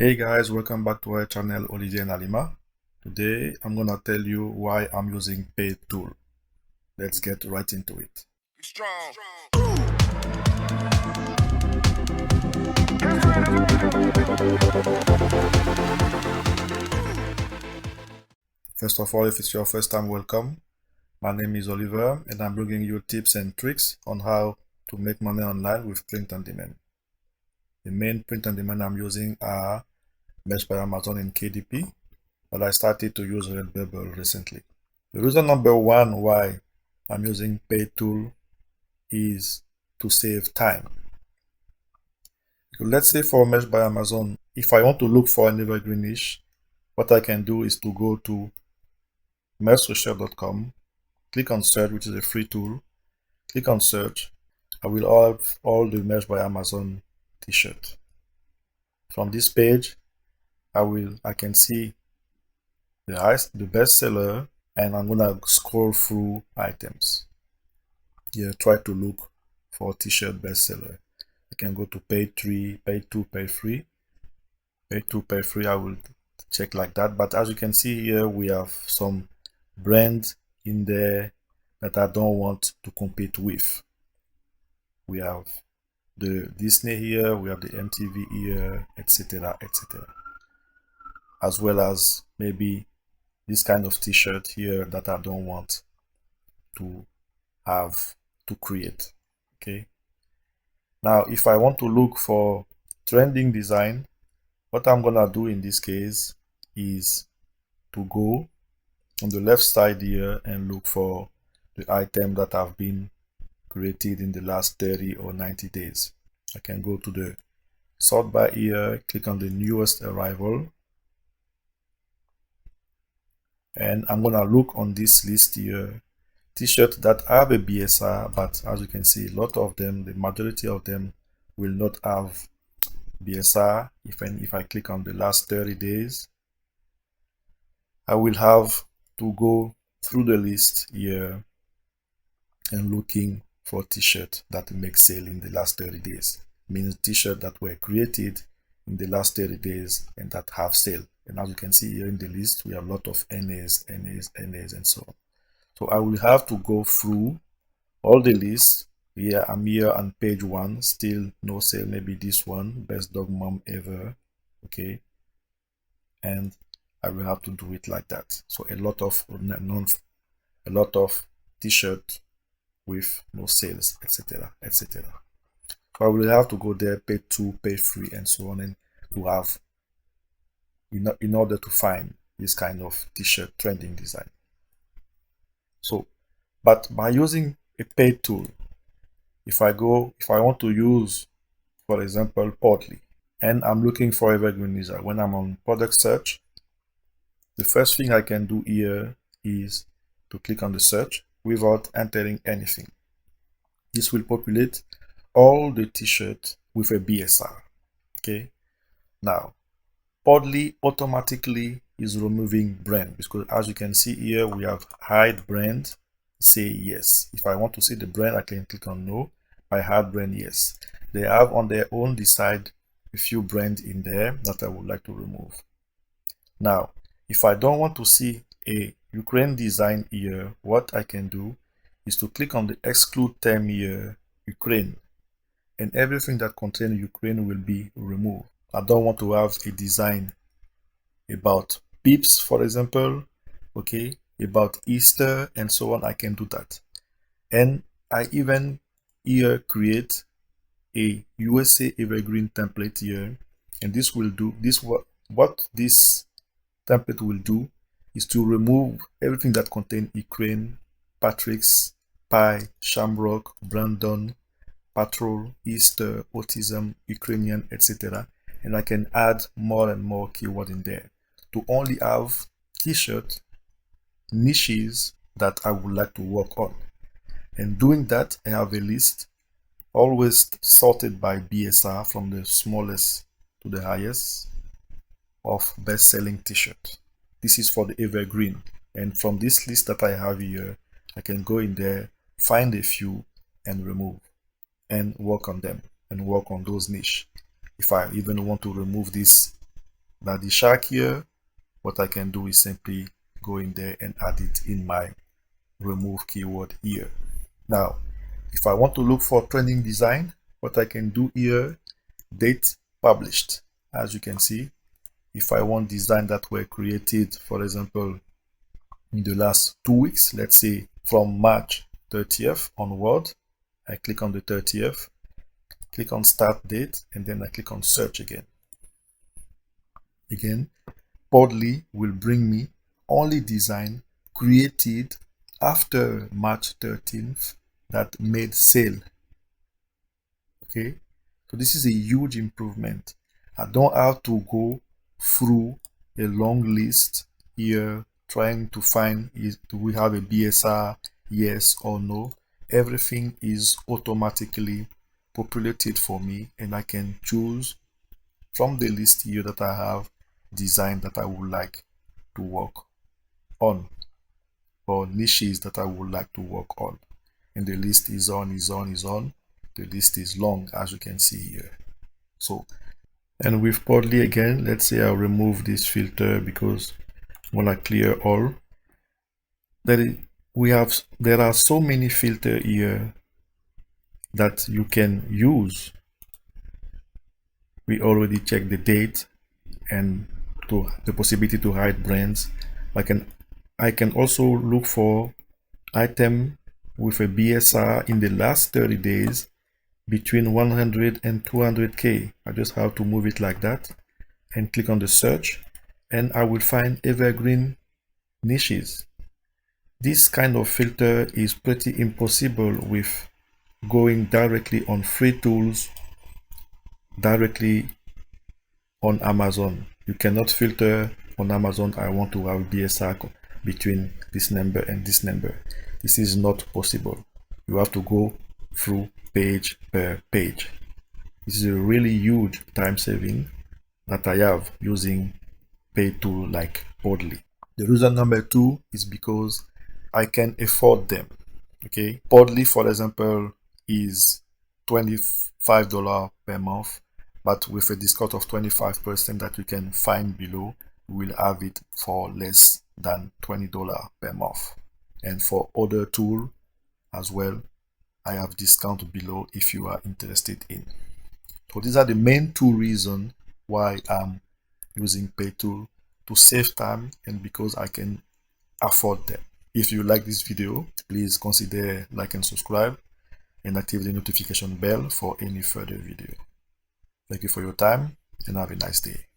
Hey guys, welcome back to our channel Olivier and Alima. Today I'm gonna tell you why I'm using Paid Tool. Let's get right into it. First of all, if it's your first time, welcome. My name is Oliver and I'm bringing you tips and tricks on how to make money online with print on demand. The main print on demand I'm using are Mesh by Amazon and KDP, but I started to use Redbubble recently. The reason number one why I'm using Paid Tool is to save time. So let's say for Mesh by Amazon, if I want to look for an evergreen niche, what I can do is to go to merchresearch.com, click on search, which is a free tool, click on search. I will have all the Mesh by Amazon t-shirt. From this page, I can see the bestseller, and I'm gonna scroll through items. Here, try to look for t-shirt bestseller. I can go to page 3, page 2, page 3. Page 2, page 3, I will check like that. But as you can see here, we have some brands in there that I don't want to compete with. We have the Disney here, we have the MTV here, etc., etc. As well as maybe this kind of t-shirt here that I don't want to have to create. Okay. Now, if I want to look for trending design, what I'm gonna do in this case is to go on the left side here and look for the item that have been created in the last 30 or 90 days. I can go to the sort by here, click on the newest arrival, and I'm gonna look on this list here, t-shirts that have a BSR, but as you can see, a lot of them, the majority of them will not have BSR. If I click on the last 30 days, I will have to go through the list here and looking for t-shirt that make sale in the last 30 days. Means t-shirt that were created in the last 30 days and that have sale. And as you can see here in the list, we have a lot of NAs, NAs, NAs, and so on. So I will have to go through all the lists. Here I'm here on page 1, still no sale. Maybe this one, best dog mom ever. Okay, and I will have to do it like that. So a lot of t-shirt with no sales, etc., etc. So I will have to go there, page 2, page 3, and so on, and to have in order to find this kind of t-shirt trending design. So, but by using a paid tool, if I want to use, for example, Portly, and I'm looking for evergreen design, when I'm on product search, the first thing I can do here is to click on the search without entering anything. This will populate all the t-shirts with a BSR. Okay. Now, Podly automatically is removing brand, because as you can see here, we have hide brand, say yes. If I want to see the brand, I can click on no. I hide brand, yes. They have on their own decide a few brands in there that I would like to remove. Now, if I don't want to see a Ukraine design here, what I can do is to click on the exclude term here, Ukraine, and everything that contains Ukraine will be removed. I don't want to have a design about Pips, for example, okay, about Easter and so on. I can do that. And I even here create a USA evergreen template here, and this will do this. What this template will do is to remove everything that contains Ukraine, Patrick's, Pi, Shamrock, Brandon, Patrol, Easter, Autism, Ukrainian, etc. And I can add more and more keyword in there to only have t-shirt niches that I would like to work on. And doing that, I have a list always sorted by BSR from the smallest to the highest of best-selling t-shirt. This is for the evergreen, and from this list that I have here, I can go in there, find a few and remove and work on them and work on those niche. If I even want to remove this that the shark here, what I can do is simply go in there and add it in my remove keyword here. Now, if I want to look for trending design, what I can do here, date published. As you can see, if I want design that were created, for example, in the last 2 weeks, let's say from March 30th onward, I click on the 30th, click on start date, and then I click on search again. Podly will bring me only design created after March 13th that made sale. Okay, so this is a huge improvement. I don't have to go through a long list here trying to find, do we have a BSR, yes or no. Everything is automatically populated for me, and I can choose from the list here that I have design that I would like to work on, or niches that I would like to work on. And the list is on. The list is long, as you can see here. So, and with Podly again, let's say I'll remove this filter because I want to clear all. There are so many filters here that you can use. We already checked the date and the possibility to hide brands. I can also look for item with a BSR in the last 30 days between 100 and 200K. I just have to move it like that and click on the search, and I will find evergreen niches. This kind of filter is pretty impossible with going directly on free tools, directly on Amazon. You cannot filter on Amazon, I want to have BSR between this number and this number. This is not possible. You have to go through page per page. This is a really huge time saving that I have using paid tool like Podly. The reason number 2 is because I can afford them. Okay, Podly, for example, is $25 per month, but with a discount of 25% that you can find below, we will have it for less than $20 per month. And for other tool as well, I have discount below if you are interested in. So these are the main 2 reasons why I'm using paid tool: to save time and because I can afford them. If you like this video, please consider like and subscribe and activate the notification bell for any further video. Thank you for your time and have a nice day.